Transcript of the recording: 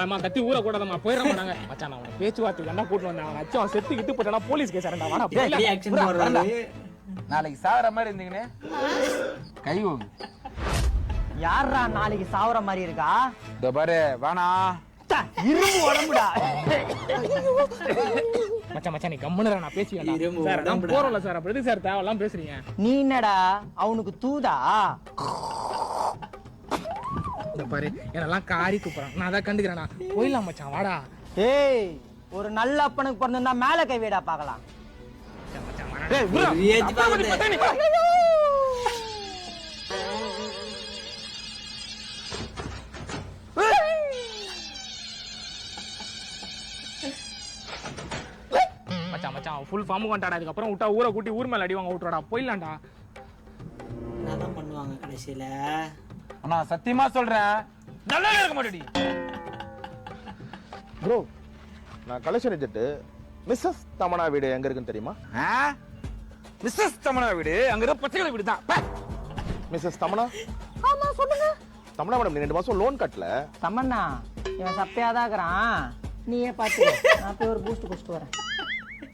அம்மா கத்தி ஊற கூடாதம்மா போயிடறோம் நாங்க மச்சான் நான் பேச்சுவார்த்தைக்கு என்ன கூட்டு வந்தேன் அவன் அச்சு அவன் செத்து கிட்டு போட்டானா போலீஸ் கேஸ் அரண்டா வாடா நாளைக்கு சாவற மாதிரி இருந்தீங்கன்னு கை ஓங்க. யாரா நாளைக்கு சாவற மாதிரி இருக்கா? இந்த பாரு வேணா இரும்பு உடம்புடா. மச்சான் நீ கம்முனு நான் பேசிக்கிறேன் சார். நான் போறோம்ல சார், அப்படி எதுக்கு சார் தேவையெல்லாம் பேசுறீங்க? நீ என்னடா அவனுக்கு தூதா? இந்த பாரு என்னெல்லாம் காரி கூப்பிடுறான், நான் அதான் கண்டுக்கிறேனா. போயிடலாம் மச்சான் வாடா. ஏய் ஒரு நல்ல அப்பனுக்கு பிறந்திருந்தா மேல கை வைடா பார்க்கலாம். மச்சான் ஃபுல் ஃபார்ம் கொண்டாடா. அதுக்கப்புறம் விட்டா ஊரை கூட்டி ஊர் மேல அடி வாங்க விட்டுறடா. போயிடலாம்டா. என்னதான் பண்ணுவாங்க கடைசியில? அண்ணா சத்தியமா சொல்றேன் நல்லா இருக்க மாட்டேடி ப்ரோ. நான் கலெக்ஷன் ஏஜென்ட். மிஸ்ஸஸ் தமனா வீடு எங்க இருக்குன்னு தெரியுமா? மிஸ்ஸஸ் தமனா வீடு அங்க இருக்க பச்சைகளை வீடு தான். மிஸ்ஸஸ் தமனா? ஆமா சொல்லுங்க. தமனா மேடம் நீ 2 மாசம் லோன் கட்டல. தமன்னா இவன் சப்பையாதான் இருக்கிறான். நீயே பாத்து நான் போய் ஒரு பூஸ்ட் குடிச்சிட்டு வரேன்.